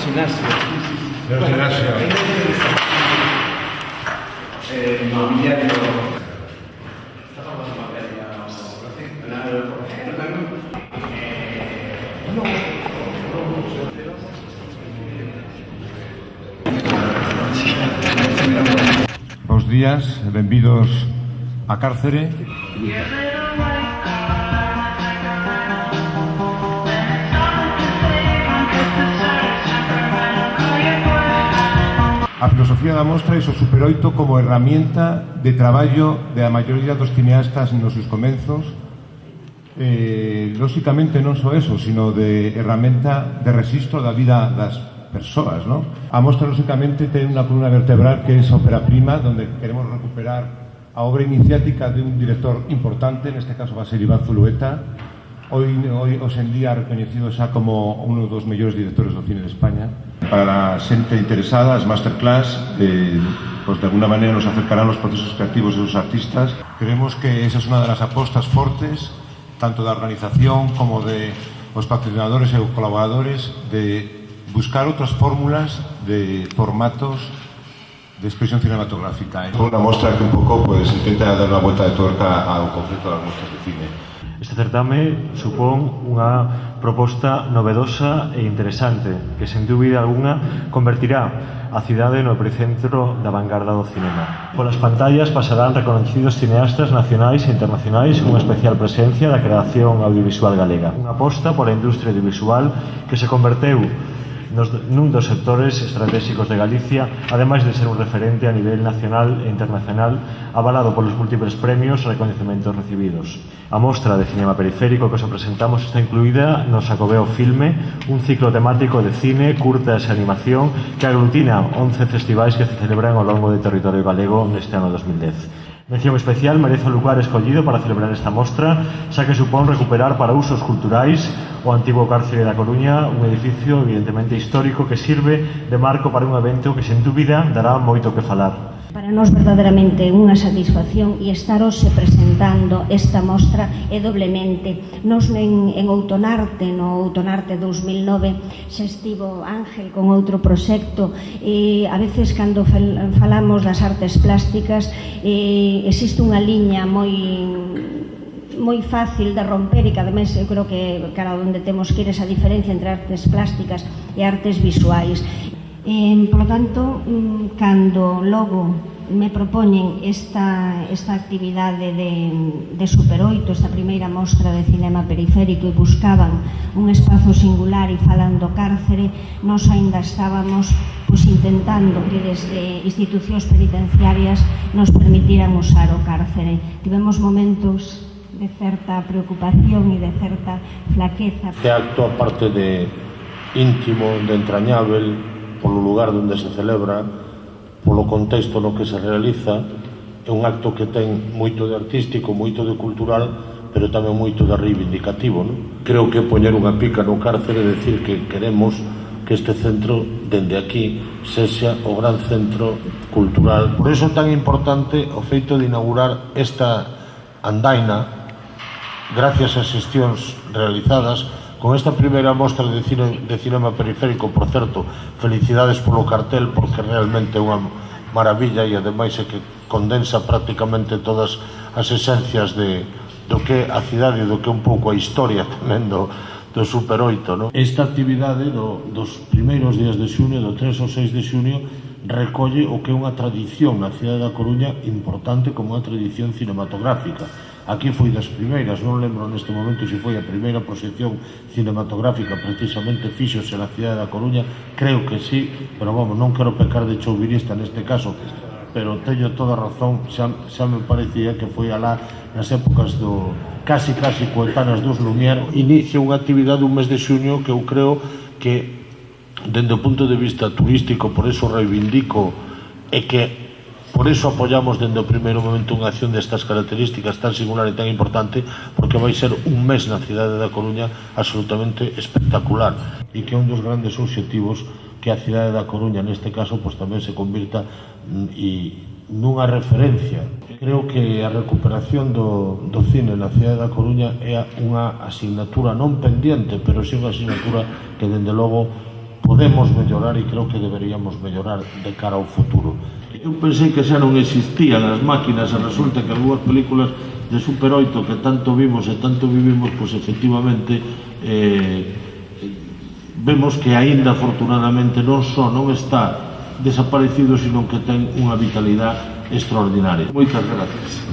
Sinasia. Pero Sinasia. Nobiliario. Bos días, benvidos a Cárcere. A filosofía da mostra é o superoito como herramienta de traballo da maioría dos cineastas nos seus comenzos. Lóxicamente non só eso, sino de herramienta de registro da vida das persoas, ¿no? A mostra, lóxicamente, ten unha columna vertebral que é ópera prima, donde queremos recuperar a obra iniciática de un director importante, neste caso va a ser Iván Zulueta, hoy en día recoñecido xa como un dos mellores directores do cine de España. Para a xente interesada, as masterclass pues de alguna maneira nos acercarán aos procesos creativos dos artistas. Creemos que esa é unha das apostas fortes, tanto da organización como de os patrocinadores e os colaboradores, de buscar outras fórmulas de formatos de expresión cinematográfica. Unha mostra que un pouco pues, intenta dar unha volta de tuerca ao concepto das mostras de cine. Este certame supón unha proposta novedosa e interesante que, sen dúbida alguna, convertirá a cidade no epicentro da vanguarda do cinema. Polas pantallas pasarán reconhecidos cineastas nacionais e internacionais con especial presencia da creación audiovisual galega. Unha aposta pola industria audiovisual que se converteu nun dos sectores estratégicos de Galicia, ademais de ser un referente a nivel nacional e internacional, avalado polos múltiples premios e recoñecementos recibidos. A mostra de cinema periférico que os presentamos está incluída no Xacobeo Filme, un ciclo temático de cine, curtas e animación que aglutina 11 festivais que se celebran ao longo do territorio galego neste ano 2010. Mención especial merece o lugar escollido para celebrar esta mostra, xa que supón recuperar para usos culturais o antigo cárcere da Coruña, un edificio evidentemente histórico que sirve de marco para un evento que, sen dúbida, dará moito que falar. Para nós verdadeiramente unha satisfacción e estar hoxe presentando esta mostra é doblemente. Nos en Outonarte, no Outonarte 2009, xa estivo Ángel con outro proxecto e a veces cando falamos das artes plásticas existe unha liña moi fácil de romper e que ademais eu creo que cara onde temos que ir esa diferencia entre artes plásticas e artes visuais. Por lo tanto, cando logo me propoñen esta actividade de Super 8, esta primeira mostra de cinema periférico, e buscaban un espazo singular e falando cárcere, nós aínda estábamos intentando que desde institucións penitenciarias nos permitiran usar o cárcere. Tivemos momentos de certa preocupación e de certa flaqueza. Este acto, aparte de íntimo, de entrañável, polo lugar onde se celebra, polo contexto no que se realiza, é un acto que ten moito de artístico, moito de cultural, pero tamén moito de reivindicativo, non? Creo que poñer unha pica no cárcere é decir que queremos que este centro, dende aquí, sexa o gran centro cultural. Por iso é tan importante o feito de inaugurar esta andaina, gracias ás xestións realizadas, con esta primeira mostra de cinema periférico. Por certo, felicidades polo cartel, porque realmente é unha maravilla e ademais é que condensa prácticamente todas as esencias do que a cidade e do que un pouco a historia tamén do Super 8, non? Esta actividade dos primeiros días de xunio, do 3 ao 6 de xunio, recolle o que é unha tradición na cidade da Coruña importante como unha tradición cinematográfica. Aquí foi das primeiras, non lembro neste momento se foi a primeira proxección cinematográfica precisamente fíxose na cidade da Coruña, creo que sí, pero vamos, non quero pecar de chauvinista neste caso, pero teño toda razón, xa me parecía que foi alá nas épocas do casi coetanas dos Lumière. Inicia unha actividade un mes de xuño que eu creo que dende o punto de vista turístico, por eso reivindico e que por iso apoiamos dende o primeiro momento unha acción destas características tan singular e tan importante, porque vai ser un mes na cidade da Coruña absolutamente espectacular e que é un dos grandes obxectivos que a cidade da Coruña neste caso pues, tamén se convirta nunha referencia. Creo que a recuperación do cine na cidade da Coruña é unha asignatura non pendiente, pero sí unha asignatura que dende logo podemos mellorar e creo que deberíamos mellorar de cara ao futuro. Eu pensei que xa non existían as máquinas e resulta que algunhas películas de Super 8 que tanto vimos e tanto vivimos, pois efectivamente vemos que aínda afortunadamente non só non está desaparecido, sino que ten unha vitalidade extraordinaria. Moitas gracias.